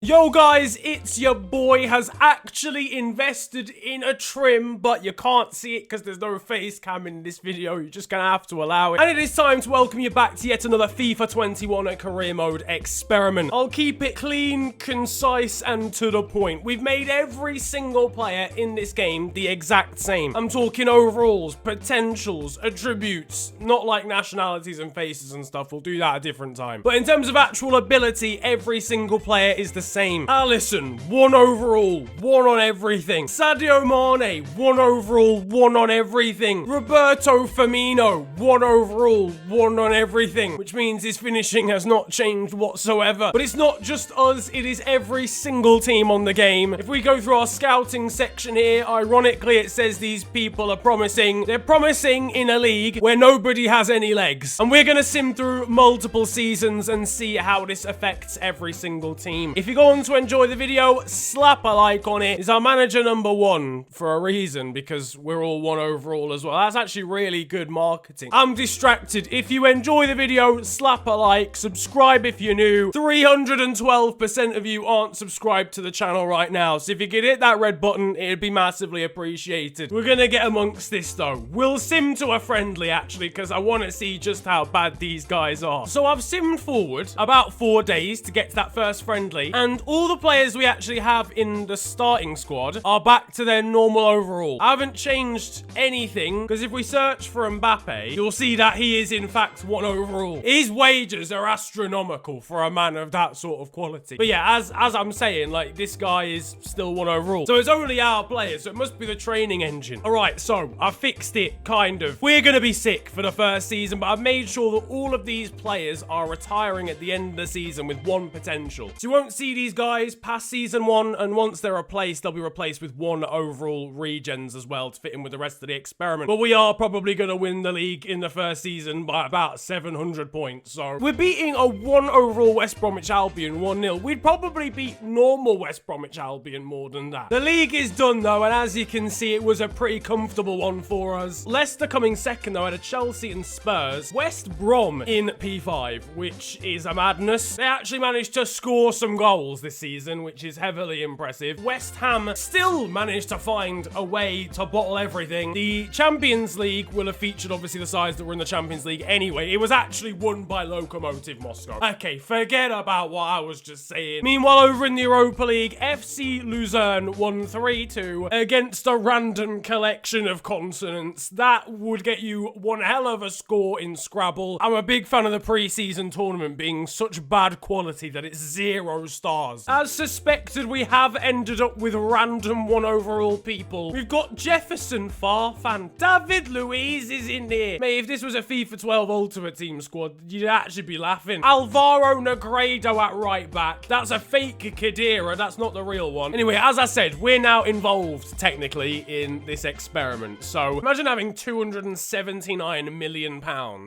Yo guys, it's your boy has actually invested in a trim, but you can't see it because there's no face cam in this video. You're just gonna have to allow it. And it is time to welcome you back to yet another FIFA 21 career mode experiment. I'll keep it clean, concise, and to the point. We've made every single player in this game the exact same. I'm talking overalls, potentials, attributes, not like nationalities and faces and stuff. We'll do that a different time. But in terms of actual ability, every single player is the same. Alisson, 1 overall, 1 on everything. Sadio Mane, 1 overall, 1 on everything. Roberto Firmino, 1 overall, 1 on everything. Which means his finishing has not changed whatsoever. But it's not just us, it is every single team on the game. If we go through our scouting section here, ironically it says these people are promising. They're promising in a league where nobody has any legs. And we're gonna sim through multiple seasons and see how this affects every single team. If you go on to enjoy the video, slap a like on it. Is our manager number 1 for a reason, because we're all 1 overall as well. That's actually really good marketing. I'm distracted. If you enjoy the video, slap a like, subscribe if you're new. 312% of you aren't subscribed to the channel right now, so if you could hit that red button, it'd be massively appreciated. We're gonna get amongst this though. We'll sim to a friendly actually, because I want to see just how bad these guys are. So I've simmed forward about 4 days to get to that first friendly, and all the players we actually have in the starting squad are back to their normal overall. I haven't changed anything, because if we search for Mbappe, you'll see that he is in fact 1 overall. His wages are astronomical for a man of that sort of quality. But yeah, as I'm saying, like, this guy is still 1 overall. So it's only our players, so it must be the training engine. Alright, so I fixed it, kind of. We're gonna be sick for the first season, but I've made sure that all of these players are retiring at the end of the season with 1 potential. So you won't see these guys past season 1, and once they're replaced, they'll be replaced with 1 overall regens as well to fit in with the rest of the experiment. But we are probably going to win the league in the first season by about 700 points. So we're beating a 1 overall West Bromwich Albion 1-0. We'd probably beat normal West Bromwich Albion more than that. The league is done though, and as you can see, it was a pretty comfortable one for us. Leicester coming second though, had a Chelsea and Spurs. West Brom in P5, which is a madness. They actually managed to score some goals this season, which is heavily impressive. West Ham still managed to find a way to bottle everything. The Champions League will have featured obviously the sides that were in the Champions League anyway. It was actually won by Lokomotiv Moscow. Okay, forget about what I was just saying. Meanwhile, over in the Europa League, FC Luzern won 3-2 against a random collection of consonants. That would get you one hell of a score in Scrabble. I'm a big fan of the pre-season tournament being such bad quality that it's 0 stars. As suspected, we have ended up with random 1 overall people. We've got Jefferson Farfan. David Luiz is in here. Mate, if this was a FIFA 12 Ultimate Team squad, you'd actually be laughing. Alvaro Negredo at right back. That's a fake Khedira. That's not the real one. Anyway, as I said, we're now involved, technically, in this experiment. So, imagine having £279 million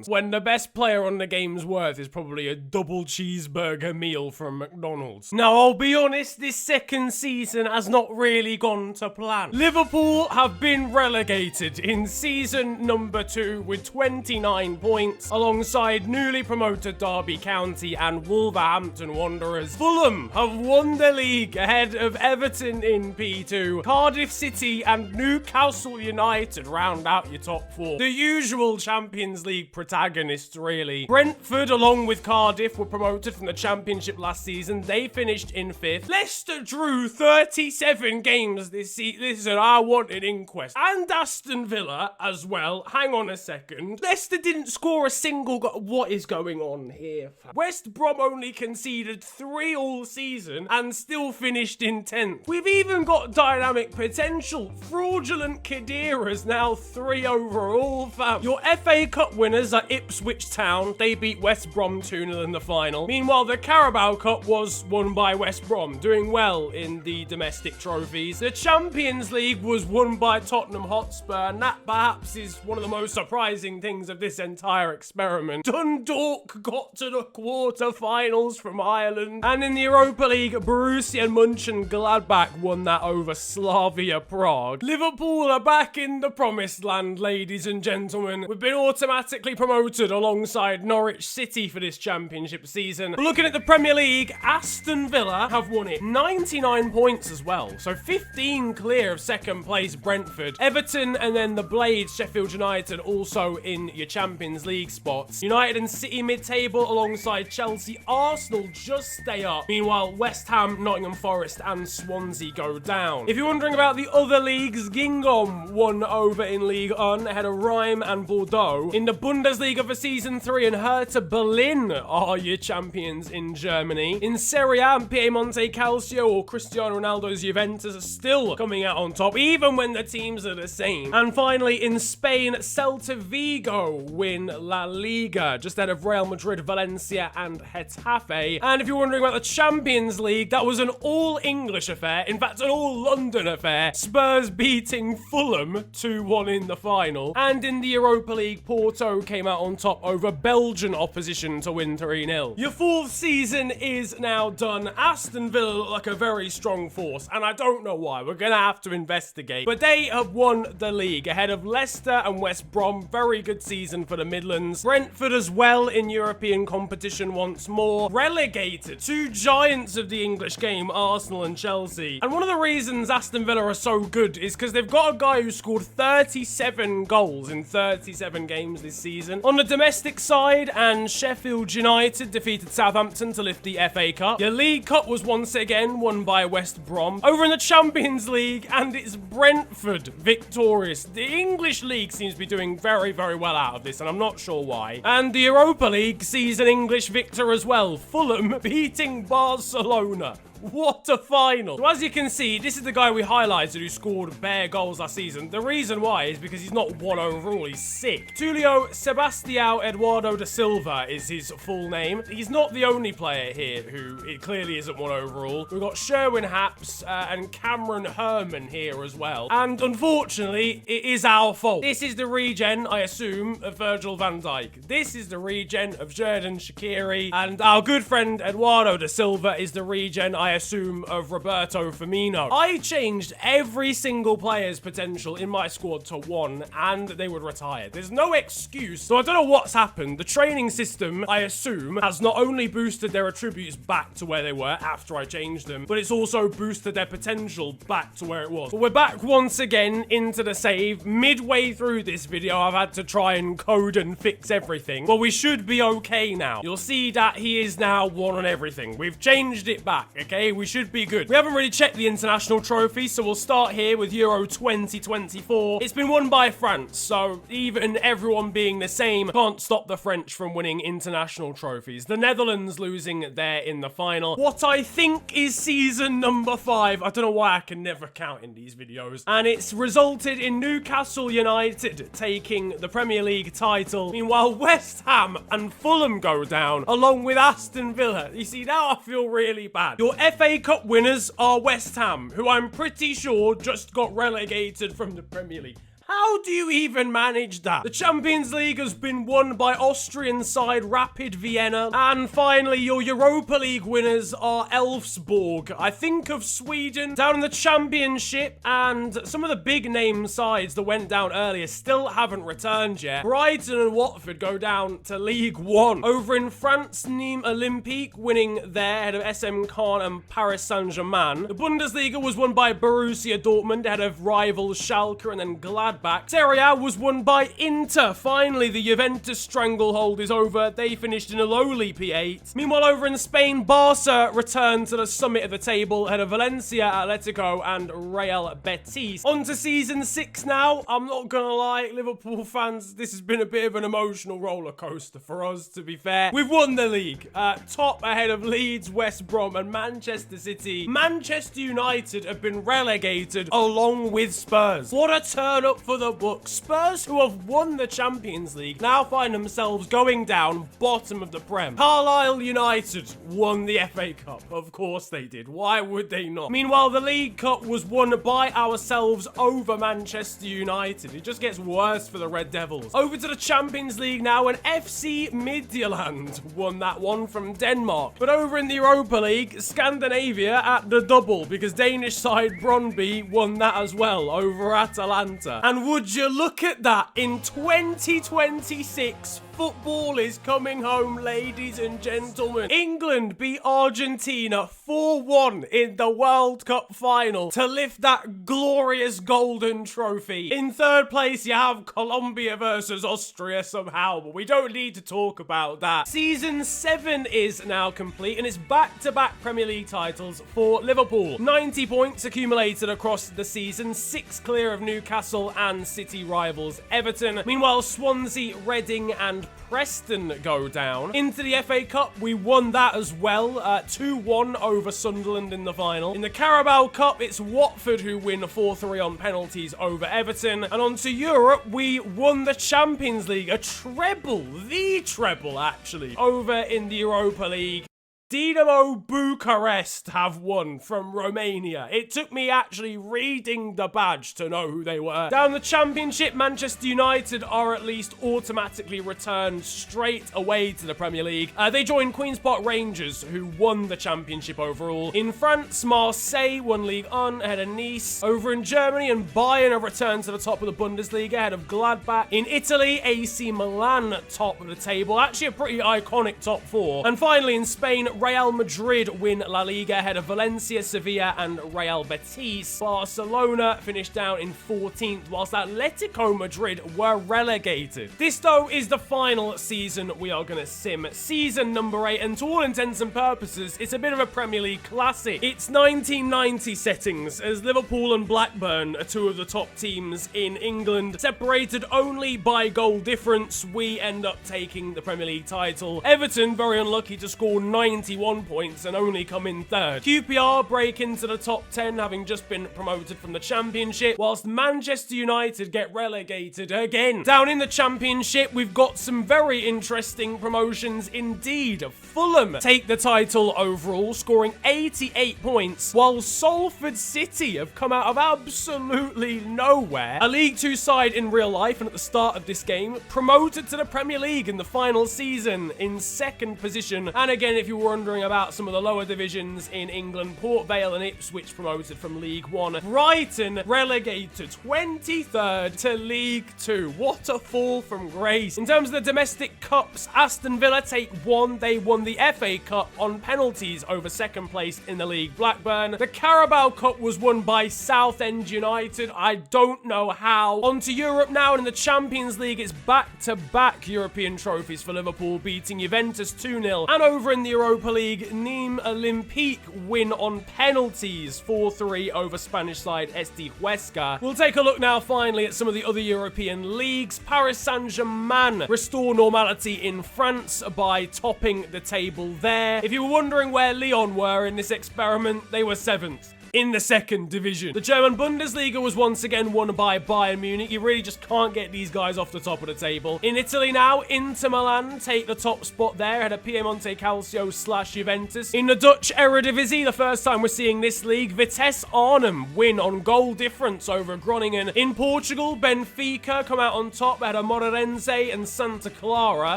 when the best player on the game's worth is probably a double cheeseburger meal from McDonald's. Now, I'll be honest, this second season has not really gone to plan. Liverpool have been relegated in season number 2 with 29 points, alongside newly promoted Derby County and Wolverhampton Wanderers. Fulham have won the league ahead of Everton in P2. Cardiff City and Newcastle United round out your top 4. The usual Champions League protagonists, really. Brentford, along with Cardiff, were promoted from the Championship last season. They finished in 5th. Leicester drew 37 games this season. I want an inquest. And Aston Villa as well. Hang on a second. Leicester didn't score a single goal. What is going on here? West Brom only conceded 3 all season and still finished in 10th. We've even got dynamic potential. Fraudulent Khedira's now 3 overall, fam. Your FA Cup winners are Ipswich Town. They beat West Brom 2-0 in the final. Meanwhile, the Carabao Cup was won by West Brom, doing well in the domestic trophies. The Champions League was won by Tottenham Hotspur, and that perhaps is one of the most surprising things of this entire experiment. Dundalk got to the quarter-finals from Ireland, and in the Europa League, Borussia Mönchengladbach won that over Slavia Prague. Liverpool are back in the promised land, ladies and gentlemen. We've been automatically promoted alongside Norwich City for this championship season. But looking at the Premier League, Aston Aston Villa have won it. 99 points as well, so 15 clear of second place Brentford. Everton and then the Blades, Sheffield United, also in your Champions League spots. United and City mid-table alongside Chelsea. Arsenal just stay up. Meanwhile, West Ham, Nottingham Forest and Swansea go down. If you're wondering about the other leagues, Gingham won over in League 1 ahead of Reims and Bordeaux. In the Bundesliga for Season 3 and Hertha Berlin are your champions in Germany. In Serie A, Piemonte Calcio or Cristiano Ronaldo's Juventus are still coming out on top, even when the teams are the same. And finally, in Spain, Celta Vigo win La Liga, just ahead of Real Madrid, Valencia and Getafe. And if you're wondering about the Champions League, that was an all-English affair, in fact an all-London affair. Spurs beating Fulham 2-1 in the final. And in the Europa League, Porto came out on top over Belgian opposition to win 3-0. Your fourth season is now done. Aston Villa look like a very strong force, and I don't know why. We're gonna have to investigate. But they have won the league ahead of Leicester and West Brom. Very good season for the Midlands. Brentford as well in European competition once more. Relegated. Two giants of the English game, Arsenal and Chelsea. And one of the reasons Aston Villa are so good is because they've got a guy who scored 37 goals in 37 games this season. On the domestic side, and Sheffield United defeated Southampton to lift the FA Cup. Your League Cup was once again won by West Brom. Over in the Champions League, and it's Brentford victorious. The English League seems to be doing very, very well out of this, and I'm not sure why. And the Europa League sees an English victor as well. Fulham beating Barcelona. What a final. So as you can see, this is the guy we highlighted who scored bare goals last season. The reason why is because he's not one overall, he's sick. Tulio Sebastião Eduardo da Silva is his full name. He's not the only player here who it clearly isn't one overall. We've got Sherwin Haps and Cameron Herman here as well. And unfortunately, it is our fault. This is the regen, I assume, of Virgil van Dijk. This is the regen of Xherdan Shaqiri. And our good friend Eduardo da Silva is the regen, I assume, of Roberto Firmino. I changed every single player's potential in my squad to 1 and they would retire. There's no excuse. So I don't know what's happened. The training system, I assume, has not only boosted their attributes back to where they were after I changed them, but it's also boosted their potential back to where it was. But we're back once again into the save. Midway through this video, I've had to try and code and fix everything. But we should be okay now. You'll see that he is now 1 on everything. We've changed it back, okay? We should be good. We haven't really checked the international trophy, so we'll start here with Euro 2024. It's been won by France, so even everyone being the same can't stop the French from winning international trophies. The Netherlands losing there in the final. What I think is season number 5. I don't know why I can never count in these videos. And it's resulted in Newcastle United taking the Premier League title. Meanwhile, West Ham and Fulham go down, along with Aston Villa. You see, now I feel really bad. Your FA Cup winners are West Ham, who I'm pretty sure just got relegated from the Premier League. How do you even manage that? The Champions League has been won by Austrian side Rapid Vienna. And finally, your Europa League winners are Elfsborg, I think of Sweden, down in the Championship. And some of the big name sides that went down earlier still haven't returned yet. Brighton and Watford go down to League 1. Over in France, Nîmes Olympique winning there ahead of SM Caen and Paris Saint-Germain. The Bundesliga was won by Borussia Dortmund ahead of rivals Schalke and then Gladbach. Serie A was won by Inter. Finally, the Juventus stranglehold is over. They finished in a lowly P8. Meanwhile, over in Spain, Barca returned to the summit of the table ahead of Valencia, Atletico, and Real Betis. On to season 6 now. I'm not gonna lie, Liverpool fans, this has been a bit of an emotional roller coaster for us, to be fair. We've won the league. Top ahead of Leeds, West Brom, and Manchester City. Manchester United have been relegated along with Spurs. What a turn up for the books. Spurs, who have won the Champions League, now find themselves going down bottom of the Prem. Carlisle United won the FA Cup. Of course they did. Why would they not? Meanwhile, the League Cup was won by ourselves over Manchester United. It just gets worse for the Red Devils. Over to the Champions League now, and FC Midtjylland won that one from Denmark. But over in the Europa League, Scandinavia at the double, because Danish side Brøndby won that as well over Atalanta. And would you look at that, in 2026, Football is coming home, ladies and gentlemen. England beat Argentina 4-1 in the World Cup final to lift that glorious golden trophy. In third place, you have Colombia versus Austria somehow, but we don't need to talk about that. Season 7 is now complete, and it's back-to-back Premier League titles for Liverpool. 90 points accumulated across the season, 6 clear of Newcastle and City rivals Everton. Meanwhile, Swansea, Reading and Preston go down. Into the FA Cup, we won that as well, 2-1 over Sunderland in the final. In the Carabao Cup, it's Watford who win 4-3 on penalties over Everton. And on to Europe, we won the Champions League, a treble, the treble actually, over in the Europa League. Dinamo Bucharest have won from Romania. It took me actually reading the badge to know who they were. Down the Championship, Manchester United are at least automatically returned straight away to the Premier League. They joined Queen's Park Rangers, who won the Championship overall. In France, Marseille won Ligue 1 ahead of Nice. Over in Germany, and Bayern have returned to the top of the Bundesliga ahead of Gladbach. In Italy, AC Milan top of the table. Actually a pretty iconic top 4. And finally in Spain, Real Madrid win La Liga ahead of Valencia, Sevilla and Real Betis. Barcelona finished down in 14th, whilst Atletico Madrid were relegated. This, though, is the final season we are going to sim. Season number 8, and to all intents and purposes, it's a bit of a Premier League classic. It's 1990 settings, as Liverpool and Blackburn are 2 of the top teams in England. Separated only by goal difference, we end up taking the Premier League title. Everton, very unlucky to score 91 points and only come in 3rd. QPR break into the top 10, having just been promoted from the Championship, whilst Manchester United get relegated again. Down in the Championship, we've got some very interesting promotions indeed. Fulham take the title overall, scoring 88 points, while Salford City have come out of absolutely nowhere. A League 2 side in real life, and at the start of this game, promoted to the Premier League in the final season in 2nd position. And again, if you were wondering about some of the lower divisions in England, Port Vale and Ipswich promoted from League 1. Brighton relegated 23rd to League 2. What a fall from grace. In terms of the domestic cups, Aston Villa take 1. They won the FA Cup on penalties over 2nd place in the league, Blackburn. The Carabao Cup was won by Southend United. I don't know how. On to Europe now, and in the Champions League, it's back-to-back European trophies for Liverpool, beating Juventus 2-0. And over in the Europa League, Nîmes Olympique win on penalties 4-3 over Spanish side SD Huesca. We'll take a look now finally at some of the other European leagues. Paris Saint-Germain restore normality in France by topping the table there. If you were wondering where Lyon were in this experiment, they were 7th. In the 2nd division. The German Bundesliga was once again won by Bayern Munich. You really just can't get these guys off the top of the table. In Italy now, Inter Milan take the top spot there ahead of Piemonte Calcio / Juventus. In the Dutch Eredivisie, the first time we're seeing this league, Vitesse Arnhem win on goal difference over Groningen. In Portugal, Benfica come out on top ahead of Moreirense and Santa Clara.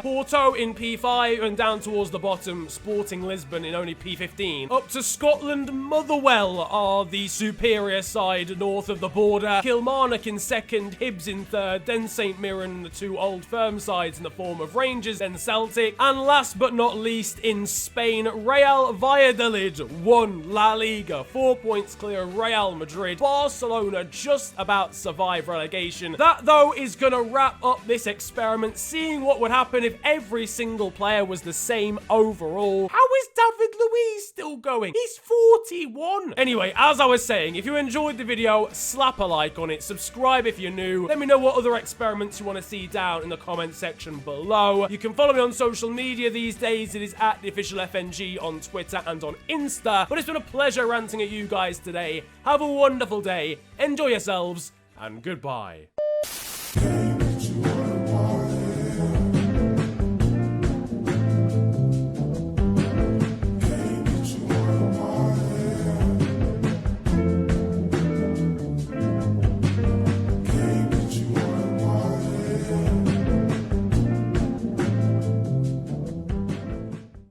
Porto in P5, and down towards the bottom, Sporting Lisbon in only P15. Up to Scotland, Motherwell are the superior side north of the border. Kilmarnock in 2nd, Hibs in 3rd, then St Mirren, the 2 old firm sides in the form of Rangers, then Celtic. And last but not least, in Spain, Real Valladolid won La Liga, 4 points clear of Real Madrid. Barcelona just about survive relegation. That, though, is gonna wrap up this experiment, seeing what would happen if every single player was the same overall. How is David Luiz still going? He's 41. Anyway, as I was saying, if you enjoyed the video, slap a like on it, subscribe if you're new, let me know what other experiments you want to see down in the comment section below. You can follow me on social media these days. It is at the official FNG on Twitter and on Insta. But it's been a pleasure ranting at you guys today. Have a wonderful day, enjoy yourselves, and goodbye.